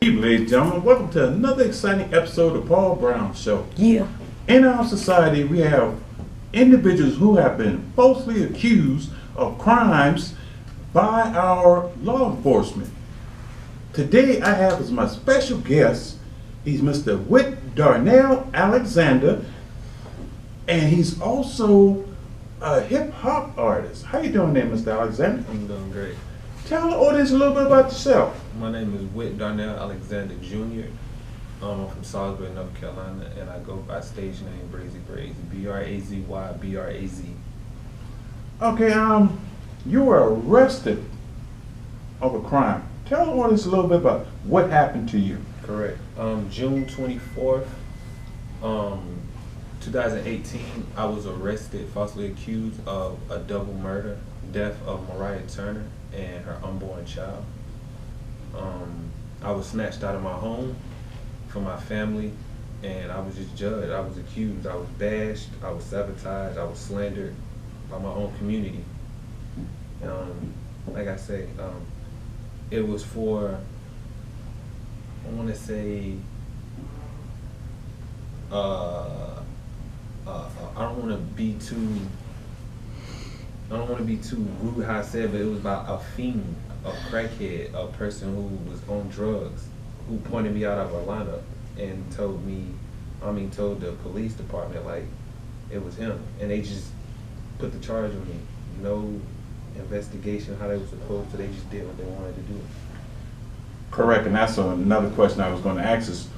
Ladies and gentlemen, welcome to another exciting episode of Paul Brown Show. Yeah. In our society, we have individuals who have been falsely accused of crimes by our law enforcement. Today, I have as my special guest, he's Mr. Darnell Alexander, and he's also a hip-hop artist. How you doing there, Mr. Alexander? I'm doing great. Tell the audience a little bit about yourself. My name is Darnell Alexander Jr. I'm from Salisbury, North Carolina, and I go by stage name Brazy Brazy, B-R-A-Z-Y, B-R-A-Z. Okay, you were arrested of a crime. Tell the audience a little bit about what happened to you. Correct. June 24th, 2018, I was arrested, falsely accused of a double murder, death of Mariah Turner and her unborn child. I was snatched out of my home from my family, and I was just judged. I was accused. I was bashed. I was sabotaged. I was slandered by my own community. Like I say, it was for, I want to say, I don't want to be too rude how I said, but it was about a fiend, a crackhead, a person who was on drugs, who pointed me out of a lineup and told the police department like it was him, and they just put the charge on me. No investigation how they were supposed to. They just did what they wanted to do. Correct, and that's another question I was going to ask is,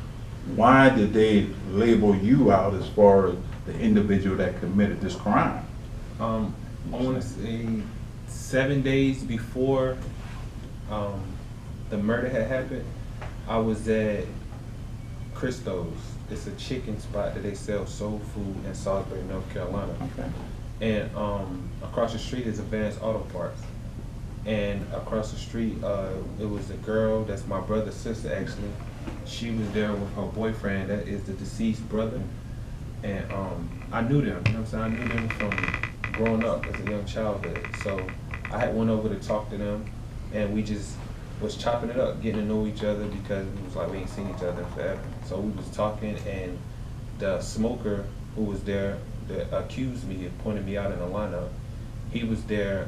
why did they label you out as far as the individual that committed this crime? I want to say 7 days before the murder had happened, I was at Christo's. It's a chicken spot that they sell soul food in Salisbury, North Carolina. Okay. And across the street is Advanced Auto Parts. And across the street, it was a girl that's my brother's sister, actually. She was there with her boyfriend, that is the deceased brother. And I knew them, you know what I'm saying? I knew them from growing up as a young childhood. So I had went over to talk to them, and we just was chopping it up, getting to know each other, because it was like we ain't seen each other forever. So we was talking, and the smoker who was there that accused me and pointed me out in the lineup, he was there,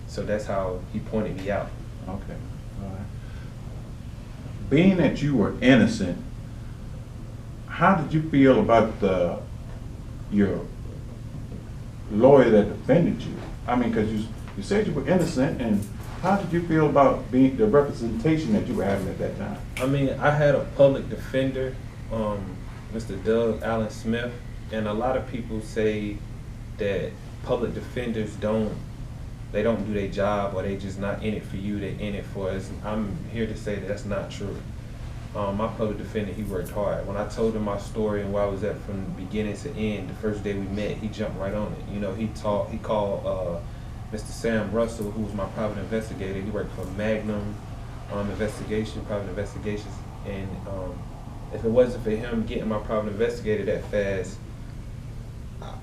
so that's how he pointed me out. Okay, all right. Being that you were innocent, how did you feel about your lawyer that defended you? I mean, because you said you were innocent, and how did you feel about the representation that you were having at that time? I mean, I had a public defender, Mr. Doug Allen Smith, and a lot of people say that public defenders don't do their job, or they just not in it for you, they in it for us. I'm here to say that that's not true. My public defender, he worked hard. When I told him my story and where I was at from beginning to end, the first day we met, he jumped right on it. You know, he called Mr. Sam Russell, who was my private investigator. He worked for Magnum private investigations. And if it wasn't for him getting my private investigator that fast,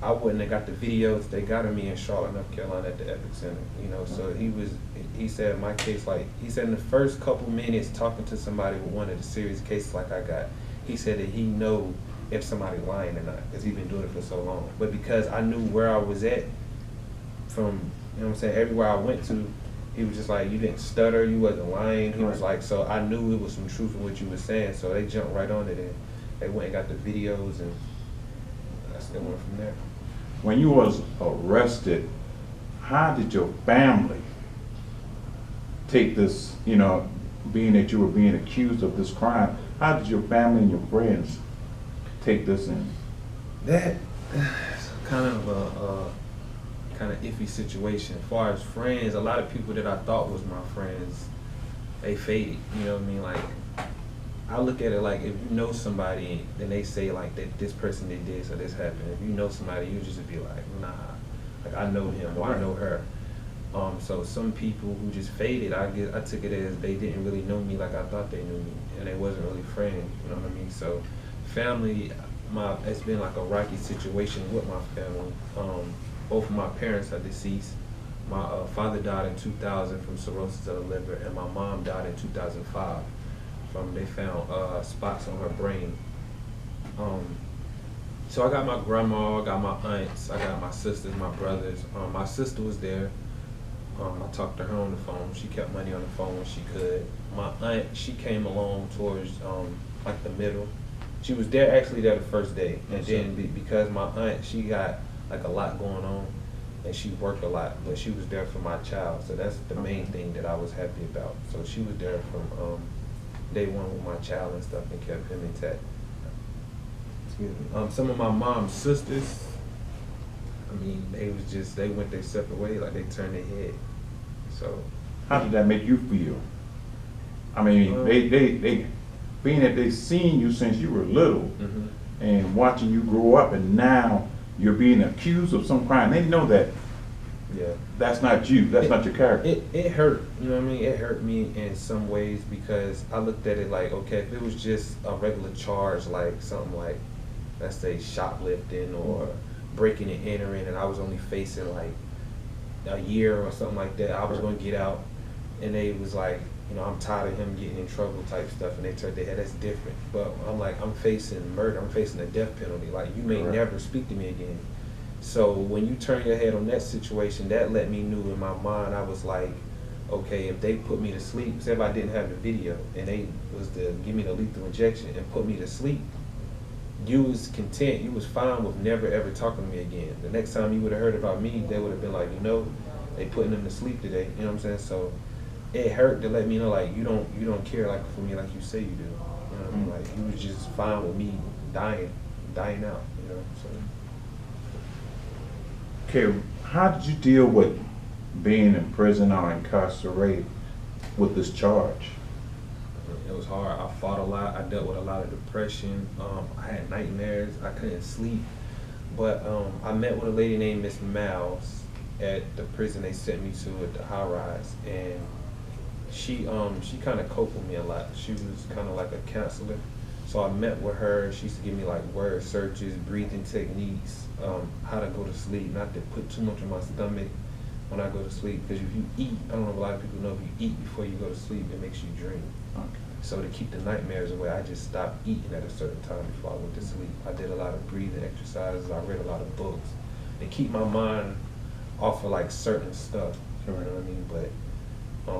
I wouldn't have got the videos they got of me in Charlotte, North Carolina at the Alaexander. You know, so he said my case, like, he said in the first couple minutes talking to somebody with one of the serious cases like I got, he said that he know if somebody lying or not, because he's been doing it for so long. But because I knew where I was at from, you know what I'm saying, everywhere I went to, he was just like, you didn't stutter, you wasn't lying. He was like, so I knew it was some truth in what you were saying, so they jumped right on it, and they went and got the videos, and I still went from there. When you was arrested, how did your family take this, you know, being that you were being accused of this crime, how did your family and your friends take this in? That kind of a kind of iffy situation. As far as friends, a lot of people that I thought was my friends, they faded. You know what I mean? Like, I look at it like, if you know somebody, then they say like that this person did this or this happened. If you know somebody, you just be like, nah, like I know him or I know her. So some people who just faded, I took it as they didn't really know me like I thought they knew me, and they wasn't really friends. You know what I mean? So family, it's been like a rocky situation with my family. Both of my parents are deceased. My father died in 2000 from cirrhosis of the liver, and my mom died in 2005 from, they found spots on her brain. So I got my grandma, I got my aunts, I got my sisters, my brothers. My sister was there. I talked to her on the phone. She kept money on the phone when she could. My aunt, she came along towards like the middle. She was there actually there the first day, and then because my aunt, she got like a lot going on, and she worked a lot, but she was there for my child, so that's the main thing that I was happy about. So she was there from day one with my child and stuff, and kept him intact. Excuse me. Some of my mom's sisters, I mean, they went their separate way, like they turned their head. So how did that make you feel? I mean, they being that they seen you since you were little, and watching you grow up, and now you're being accused of some crime. They know that that's not you, that's not your character. It hurt, you know what I mean? It hurt me in some ways because I looked at it like, okay, if it was just a regular charge, like something like, let's say shoplifting or breaking and entering, and I was only facing like a year or something like that, I was going to get out, and they was like, you know, I'm tired of him getting in trouble type stuff, and they turned their head, that's different. But I'm like, I'm facing murder, I'm facing a death penalty, like you may never speak to me again. So when you turn your head on that situation, that let me know in my mind, I was like, okay, if they put me to sleep, say if I didn't have the video, and they was to give me the lethal injection and put me to sleep, you was content, you was fine with never ever talking to me again. The next time you would have heard about me, they would have been like, you know, they putting him to sleep today, you know what I'm saying? So it hurt to let me know like you don't care like for me like you say you do. You know what I mean? Like you was just fine with me dying out, you know. So Okay, how did you deal with being in prison or incarcerated with this charge? it was hard. I fought a lot. I dealt with a lot of depression. I had nightmares. I couldn't sleep. But I met with a lady named Miss Miles at the prison they sent me to at the high rise, and she kind of coped with me a lot. She was kind of like a counselor. So I met with her. She used to give me like word searches, breathing techniques, how to go to sleep, not to put too much on my stomach when I go to sleep. Because if you eat, I don't know if a lot of people know, if you eat before you go to sleep, it makes you dream. Okay. So to keep the nightmares away, I just stopped eating at a certain time before I went to sleep. I did a lot of breathing exercises. I read a lot of books to keep my mind off of like certain stuff. You know what I mean? But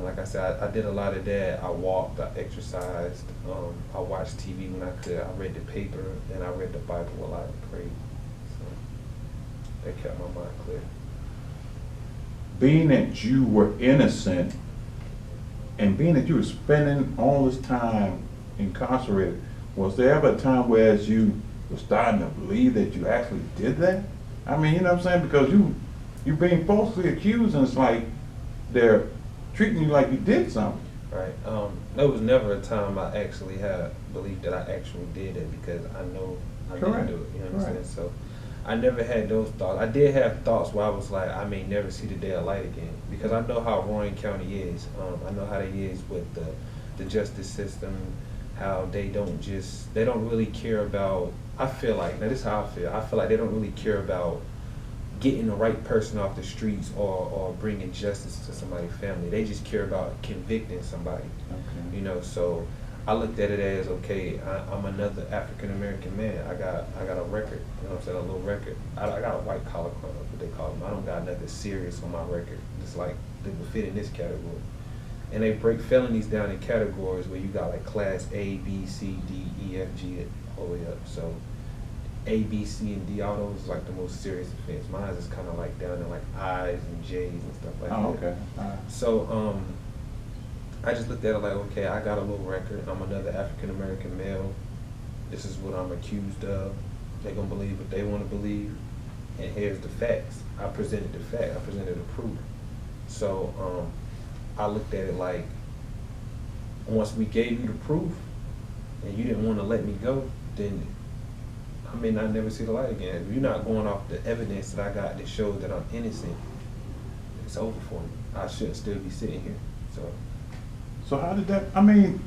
like I said, I did a lot of that. I walked, I exercised, I watched TV when I could. I read the paper, and I read the Bible a lot and prayed. So that kept my mind clear. Being that you were innocent, and being that you were spending all this time incarcerated, was there ever a time where as you were starting to believe that you actually did that? I mean, you know what I'm saying? Because you're being falsely accused, and it's like they're treating you like you did something. Right. There was never a time I actually had believed that I actually did it, because I know I didn't do it. You know what I'm saying? So I never had those thoughts. I did have thoughts where I was like, I may never see the day of light again, because I know how Rowan County is. I know how they is with the justice system, how they don't really care about, I feel like, now this is how I feel like they don't really care about getting the right person off the streets or bringing justice to somebody's family. They just care about convicting somebody. Okay. You know, so I looked at it as, okay, I'm another African American man. I got a record, you know what I'm saying, a little record. I got a white collar crime, what they call them. I don't got nothing serious on my record. It's like they would fit in this category. And they break felonies down in categories where you got like class A, B, C, D, E, F, G, all the way up. So A, B, C, and D, all those is like the most serious offense. Mine is kind of like down in like I's and J's and stuff like that. Okay. So I just looked at it like, okay, I got a little record. I'm another African American male. This is what I'm accused of. They're gonna believe what they want to believe, and here's the facts. I presented the fact. I presented the proof. So I looked at it like, once we gave you the proof, and you didn't want to let me go, then I may not never see the light again. If you're not going off the evidence that I got that shows that I'm innocent, it's over for me. I should still be sitting here. So how did that, I mean,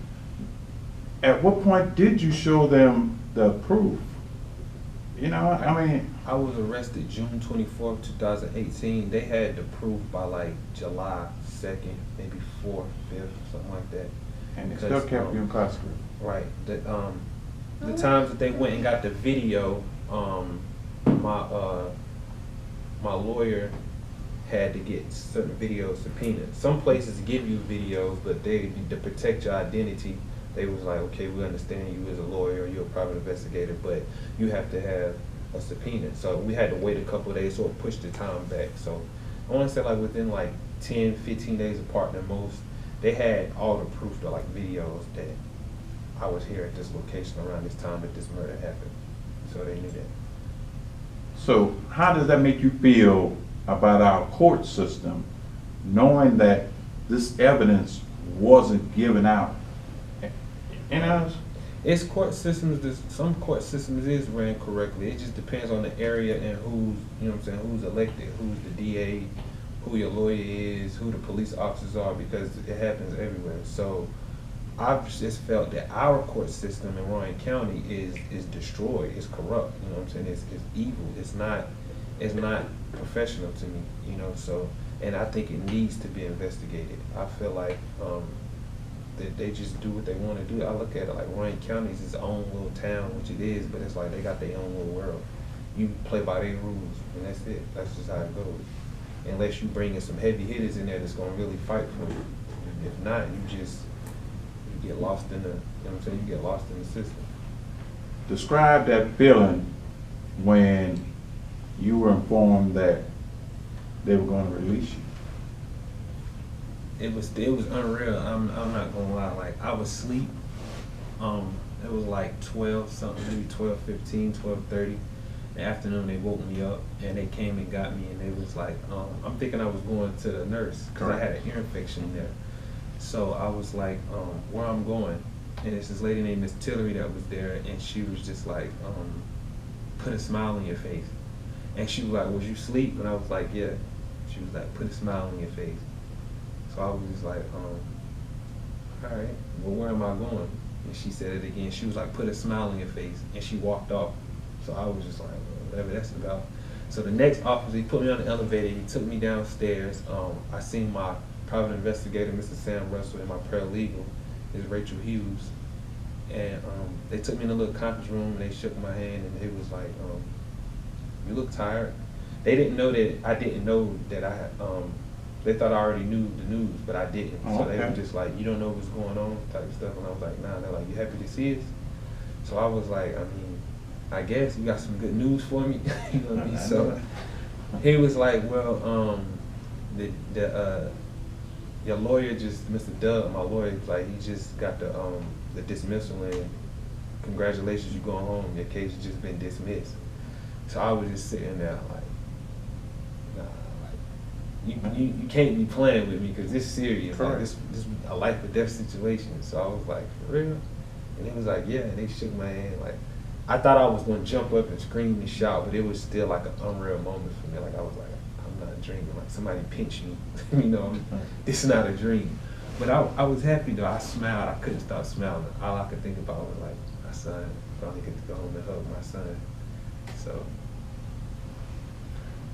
at what point did you show them the proof? You know, I mean. I was arrested June 24th, 2018. They had the proof by like July 2nd, maybe 4th, 5th, something like that. And they still kept you incarcerated. Right. The times that they went and got the video, my lawyer had to get certain videos subpoenaed. Some places give you videos, but to protect your identity, they was like, okay, we understand you as a lawyer, you're a private investigator, but you have to have a subpoena. So we had to wait a couple of days, so it pushed the time back. So I want to say like within like 10, 15 days apart at most, they had all the proof, to like videos that I was here at this location around this time that this murder happened. So they knew that. So how does that make you feel about our court system, knowing that this evidence wasn't given out? You know? It's court systems, some court systems is ran correctly. It just depends on the area and who's, you know what I'm saying, who's elected, who's the DA, who your lawyer is, who the police officers are, because it happens everywhere. So I've just felt that our court system in Rowan County is destroyed, it's corrupt, you know what I'm saying, it's evil, it's not professional to me, you know, so, and I think it needs to be investigated. I feel like that they just do what they want to do. I look at it like Rowan County is its own little town, which it is, but it's like they got their own little world. You play by their rules, and that's it. That's just how it goes. Unless you bring in some heavy hitters in there that's going to really fight for you. If not, you get lost in the, you know what I'm saying, you get lost in the system. Describe that feeling when you were informed that they were going to release you. It was unreal. I'm not gonna lie. Like, I was asleep. It was like 12 something, maybe 12:15, 12:30. In the afternoon, they woke me up and they came and got me, and they was like, I'm thinking I was going to the nurse because I had an ear infection there. So I was like, where I'm going, and it's this lady named Miss Tillery that was there, and she was just like, put a smile on your face. And she was like, was you asleep? And I was like, yeah. She was like, put a smile on your face. So I was just like, all right, well, where am I going? And she said it again. She was like, put a smile on your face. And she walked off. So I was just like, well, whatever that's about. So the next officer, he put me on the elevator. He took me downstairs. I seen my private investigator, Mr. Sam Russell, and my paralegal, is Rachel Hughes. And they took me in a little conference room, and they shook my hand, and it was like, you look tired. They didn't know that I didn't know that I had, they thought I already knew the news, but I didn't. So they were just like, you don't know what's going on, type of stuff. And I was like, nah. They're like, you happy to see us? So I was like, I mean, I guess you got some good news for me. You know what I mean? So he was like, well, your lawyer just, Mr. Doug, my lawyer, was like, he just got the dismissal, and congratulations, you going home. Your case has just been dismissed. So I was just sitting there like, you can't be playing with me because this is serious. Like, this is a life or death situation. So I was like, for real? And it was like, yeah. And they shook my hand. Like, I thought I was gonna jump up and scream and shout, but it was still like an unreal moment for me. Like, I was like, I'm not dreaming. Like, somebody pinched me. You know, this is not a dream. But I was happy though. I smiled. I couldn't stop smiling. All I could think about was like, my son. Finally get to go home and hug my son. So.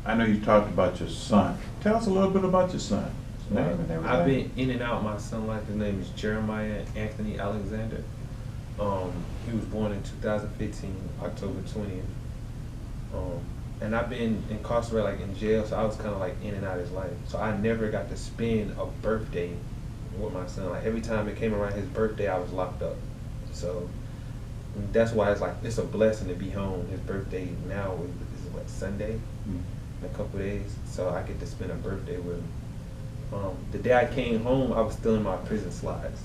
I know you talked about your son. Tell us a little bit about your son. His name and everything. I've been in and out my son life. His name is Jeremiah Anthony Alexander. He was born in 2015, October 20th. And I've been incarcerated, like in jail, so I was kind of like in and out of his life. So I never got to spend a birthday with my son. Like, every time it came around his birthday, I was locked up. So that's why it's like, it's a blessing to be home. His birthday now is what, Sunday? In a couple of days, so I get to spend a birthday with him. The day I came home, I was still in my prison slides,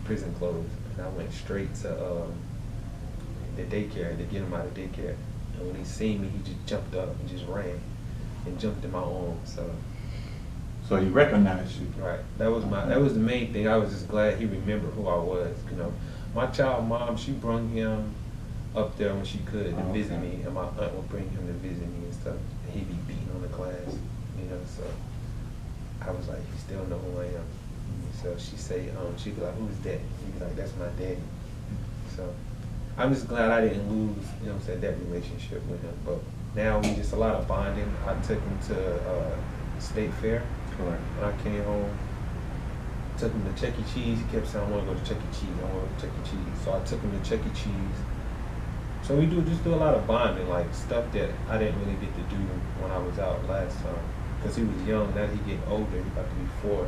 prison clothes, and I went straight to the daycare to get him out of daycare. And when he seen me, he just jumped up and just ran and jumped in my arms. So he recognized you. Right. That was the main thing. I was just glad he remembered who I was. You know, my child mom, she brung him up there when she could to visit me, and my aunt would bring him to visit me and stuff. And he'd be beating on the class, you know. So I was like, he still know who I am. So she'd be like, who's that? He'd be like, that's my daddy. So I'm just glad I didn't lose, you know what I'm saying, that relationship with him. But now we just a lot of bonding. I took him to State Fair. Correct. When I came home, took him to Chuck E. Cheese. He kept saying, I want to go to Chuck E. Cheese. I want to go to Chuck E. Cheese. So I took him to Chuck E. Cheese. So we just do a lot of bonding, like stuff that I didn't really get to do when I was out last time. Because he was young, now he getting older, he's about to be 4.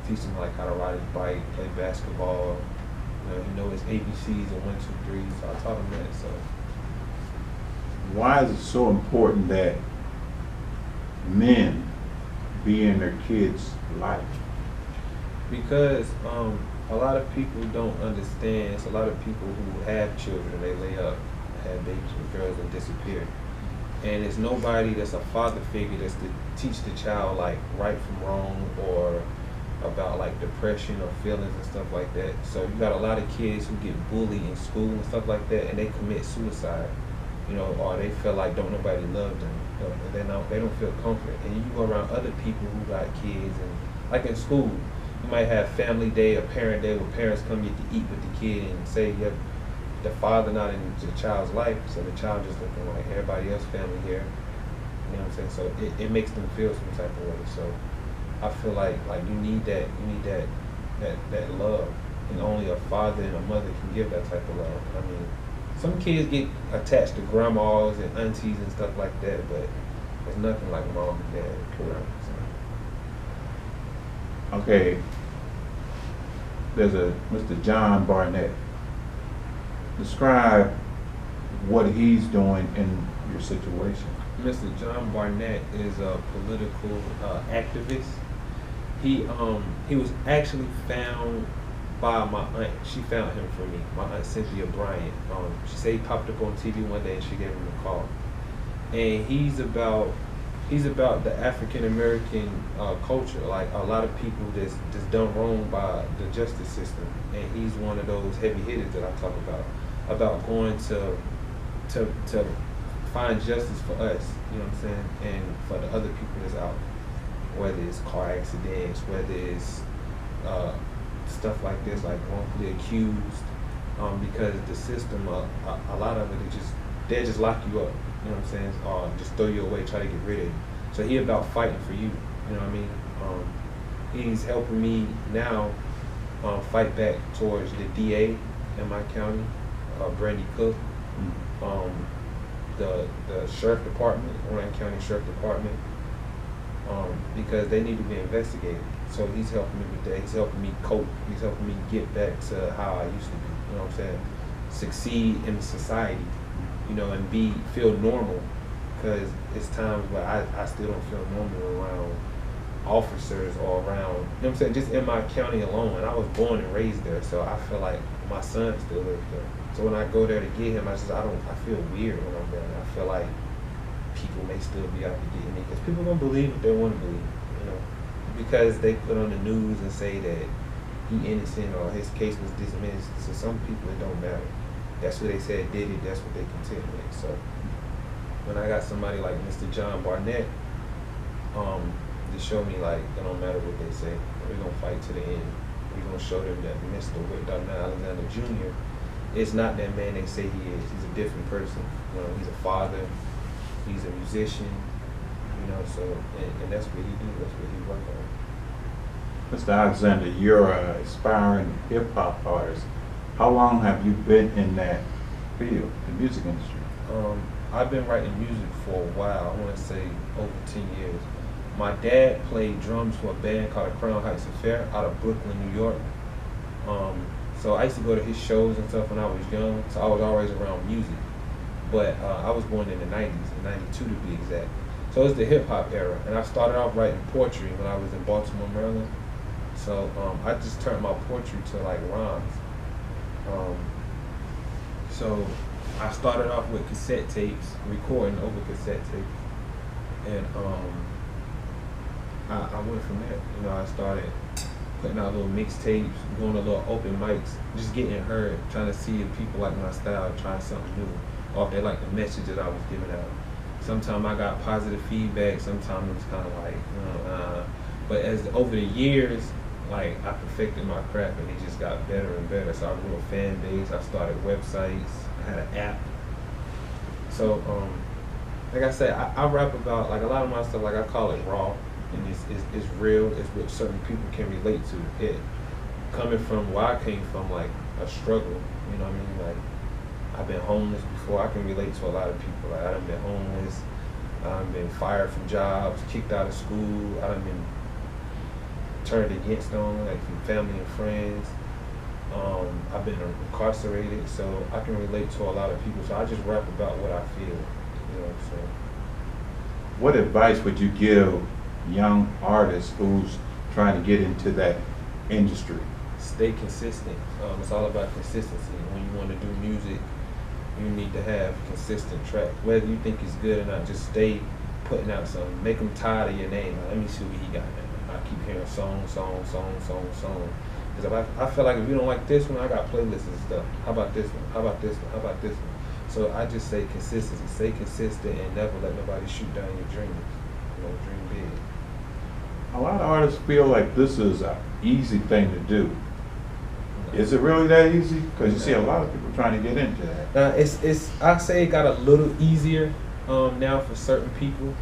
Teach him like how to ride his bike, play basketball. You know, he know his ABCs and 1, 2, 3. So I taught him that. So why is it so important that men be in their kids' life? Because a lot of people don't understand. It's a lot of people who have children, they lay up, have babies with girls and disappear. And it's nobody that's a father figure that's to teach the child like right from wrong or about like depression or feelings and stuff like that. So you got a lot of kids who get bullied in school and stuff like that, and they commit suicide, you know, or they feel like don't nobody love them. They don't feel comfort. And you go around other people who got kids, and like in school, you might have family day or parent day where parents come get to eat with the kid and say, yeah, the father not in the child's life, so the child just looking like everybody else family here. You know what I'm saying? So it makes them feel some type of way. So I feel like you need that love, and only a father and a mother can give that type of love. I mean, some kids get attached to grandmas and aunties and stuff like that, but it's nothing like mom and dad. Correct. So. Okay, there's a Mr. John Barnett. Describe what he's doing in your situation. Mr. John Barnett is a political activist. He was actually found by my aunt. She found him for me. My aunt Cynthia Bryant. She said he popped up on TV one day and she gave him a call. And he's about the African American culture. Like a lot of people that's done wrong by the justice system. And he's one of those heavy hitters that I talk about going to find justice for us, you know what I'm saying, and for the other people that's out, whether it's car accidents, whether it's stuff like this, like wrongfully accused, because the system, a lot of it, they just lock you up, you know what I'm saying, or just throw you away, try to get rid of you. So he about fighting for you, you know what I mean? He's helping me now fight back towards the DA in my county, Brandy Cook, the sheriff department, Orange County Sheriff Department, because they need to be investigated. So he's helping me with that. He's helping me cope. He's helping me get back to how I used to be. You know what I'm saying? Succeed in society, you know, and feel normal. Because it's times where I still don't feel normal around officers or around, you know what I'm saying, just in my county alone. And I was born and raised there, so I feel like my son still lives there. So when I go there to get him, I feel weird when I'm there. I feel like people may still be out to get me, because people don't believe what they want to believe, you know, because they put on the news and say that he innocent or his case was dismissed. So some people, it don't matter. That's what they said did it. That's what they content with. So when I got somebody like Mr. John Barnett, to show me like it don't matter what they say, we're gonna fight to the end. We're gonna show them that Mr. Darnell Alexander Jr. is not that man they say he is. He's a different person. You know, he's a father. He's a musician. You know, so and that's what he do. That's what he work on. Mr. Alexander, you're an aspiring hip hop artist. How long have you been in that field, the music industry? I've been writing music for a while. I want to say over 10 years. My dad played drums for a band called the Crown Heights Affair out of Brooklyn, New York. So I used to go to his shows and stuff when I was young, so I was always around music. But I was born in the 90s, in 92 to be exact. So it's the hip hop era, and I started off writing poetry when I was in Baltimore, Maryland. So I just turned my poetry to like rhymes. So I started off with cassette tapes, recording over cassette tapes, and I went from there. You know, I started putting out little mixtapes, going to little open mics, just getting heard, trying to see if people like my style, trying something new, or if they like the message that I was giving out. Sometimes I got positive feedback, sometimes it was kind of like, but as over the years, like I perfected my craft and it just got better and better. So I grew a fan base, I started websites, I had an app. So like I said, I rap about, like a lot of my stuff, like I call it raw, and it's real, it's what certain people can relate to. It coming from where I came from, like a struggle, you know what I mean? Like I've been homeless before, I can relate to a lot of people. Like I done been homeless, I've been fired from jobs, kicked out of school, I done been turned against them, like from family and friends. I've been incarcerated, so I can relate to a lot of people. So I just rap about what I feel, you know what I'm saying? What advice would you give young artists who's trying to get into that industry? Stay consistent. It's all about consistency. When you want to do music, you need to have consistent tracks. Whether you think it's good or not, just stay putting out something. Make them tired of your name. Like, let me see what he got now. I keep hearing song. Because I feel like if you don't like this one, I got playlists and stuff. How about this one? How about this one? How about this one? So I just say consistency. Stay consistent and never let nobody shoot down your dreams. You know, dream big. A lot of artists feel like this is an easy thing to do. Is it really that easy? Because you see a lot of people trying to get into that. It's I say it got a little easier now for certain people,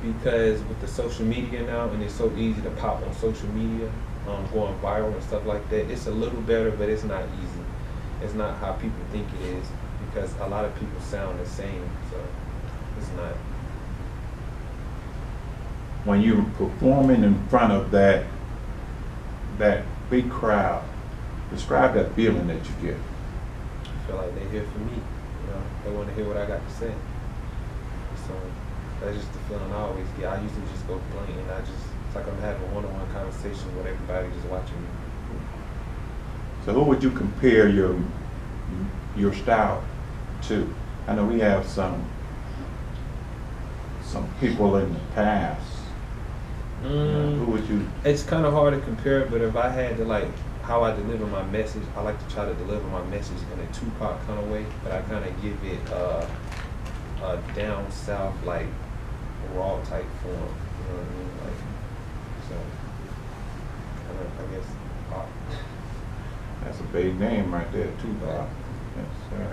because with the social media now, and it's so easy to pop on social media, going viral and stuff like that. It's a little better, but it's not easy. It's not how people think it is, because a lot of people sound the same, so it's not. When you're performing in front of that big crowd, describe that feeling that you get. I feel like they're here for me. You know, they want to hear what I got to say. So that's just the feeling I always get. I usually just go blank, and it's like I'm having a one-on-one conversation with everybody just watching me. So who would you compare your style to? I know we have some people in the past. Who would you? It's kind of hard to compare, but if I had to, like, how I deliver my message, I like to try to deliver my message in a Tupac kind of way, but I kind of give it a down south, like raw type form. You know what I mean? Like, so I guess pop. That's a big name right there, Tupac.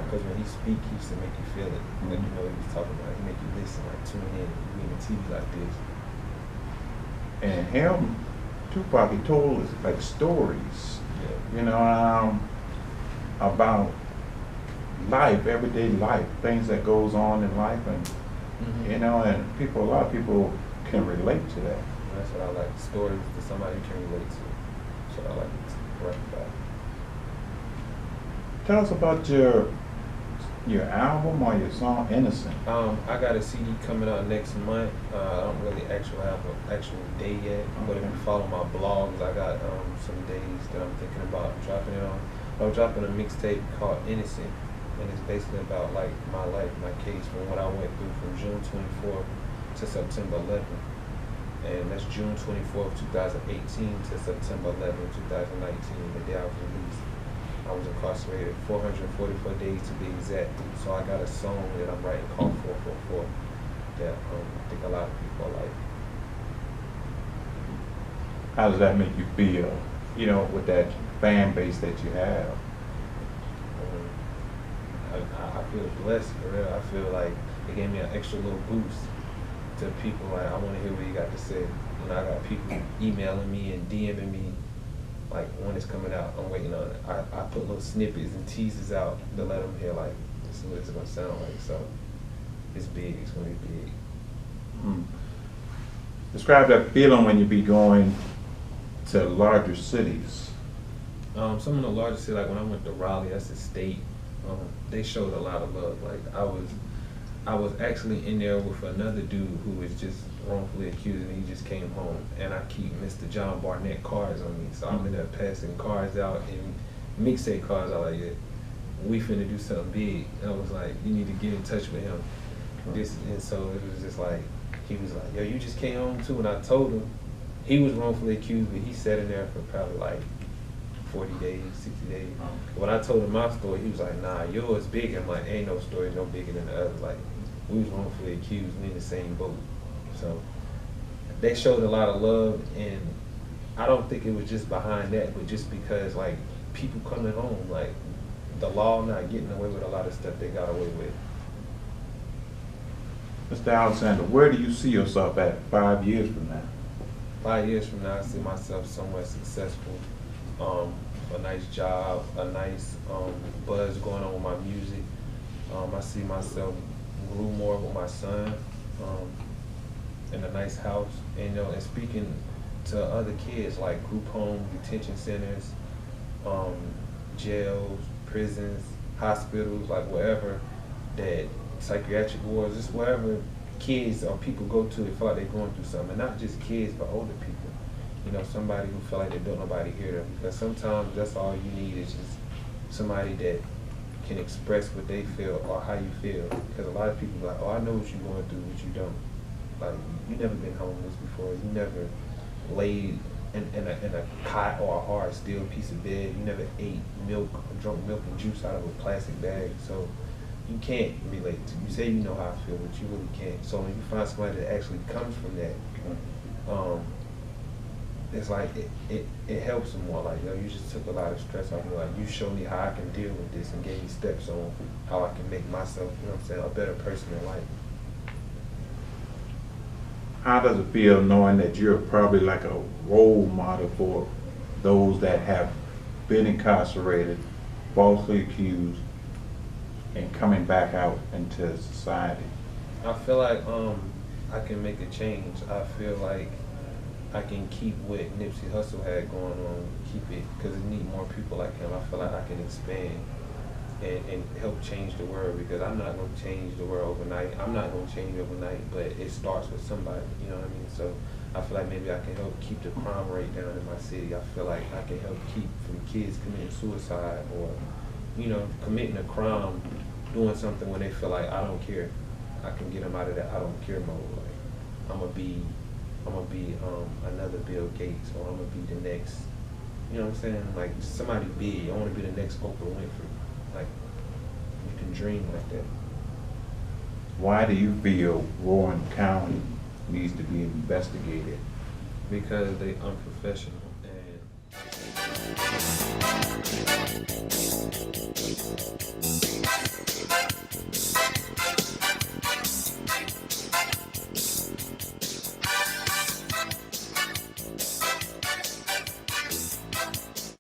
Because when he speaks, he used to make you feel it. Like, you know what he's talking about. He make you listen, like tune in. You mean the TV like this. And him, Tupac, he told us like stories, you know, about life, everyday life, things that goes on in life, and you know, and a lot of people can relate to that. That's what I like, stories that somebody can relate to. That's what I like to write about. Tell us about your album or your song, Innocent. I got a CD coming out next month. I don't really actually have an actual day yet, but if you follow my blogs, I got some days that I'm thinking about dropping it on. I'm dropping a mixtape called Innocent, and it's basically about like my life, my case, from what I went through from June 24th to September 11th. And that's June 24th, 2018 to September 11th, 2019, the day I was released. I was incarcerated 444 days to be exact. So I got a song that I'm writing called 444 that I think a lot of people like. How does that make you feel, you know, with that fan base that you have? I feel blessed, for real. I feel like it gave me an extra little boost to people. Like, I want to hear what you got to say. You know, I got people emailing me and DMing me, like, when it's coming out, I'm waiting on it. I put little snippets and teasers out to let them hear, like, this is what it's going to sound like. So it's big. It's going to be big. Describe that feeling when you be going to larger cities. Some of the larger cities, like when I went to Raleigh, that's the state, they showed a lot of love. Like, I was actually in there with another dude who was just wrongfully accused, and he just came home. And I keep Mr. John Barnett cards on me, so I'm in there passing cards out and mixtape cards out like, yeah, we finna do something big. And I was like, you need to get in touch with him. And so it was just like, he was like, yo, you just came home too? And I told him he was wrongfully accused, but he sat in there for probably like 40 days, 60 days. When I told him my story, he was like, nah, yours big. I'm like, ain't no story no bigger than the other. Like, we was wrongfully accused, we in the same boat. So they showed a lot of love, and I don't think it was just behind that, but just because like people coming home, like the law not getting away with a lot of stuff they got away with. Mr. Alexander, where do you see yourself at 5 years from now? 5 years from now, I see myself somewhere successful, a nice job, a nice buzz going on with my music. I see myself grew more with my son, in a nice house, and and speaking to other kids like group homes, detention centers, jails, prisons, hospitals, like wherever that psychiatric wards, just wherever kids or people go to, they feel like they're going through something, and not just kids, but older people. Somebody who feel like they don't nobody hear them, because sometimes that's all you need is just somebody that can express what they feel or how you feel. Because a lot of people are like, oh, I know what you're going through, but you don't. Like, you never been homeless before. You never laid in a cot or a hard steel piece of bed. You never ate milk, or drunk milk and juice out of a plastic bag. So you can't relate to. You say you know how I feel, but you really can't. So when you find somebody that actually comes from that, it's like it helps them more. Like, you just took a lot of stress off me. Like, you showed me how I can deal with this and gave me steps on how I can make myself, a better person in life. How does it feel knowing that you're probably like a role model for those that have been incarcerated, falsely accused, and coming back out into society? I feel like I can make a change. I feel like I can keep what Nipsey Hussle had going on, keep it, because it need more people like him. I feel like I can expand and help change the world, because I'm not going to change the world overnight. I'm not going to change overnight, but it starts with somebody, you know what I mean? So I feel like maybe I can help keep the crime rate down in my city. I feel like I can help keep from kids committing suicide or, committing a crime, doing something when they feel like I don't care. I can get them out of that I don't care mode. Like, I'm gonna be another Bill Gates, or I'm gonna be the next, you know what I'm saying? Like, somebody big. I want to be the next Oprah Winfrey. Like, you can dream like that. Why do you feel Rowan County needs to be investigated? Because they unprofessional and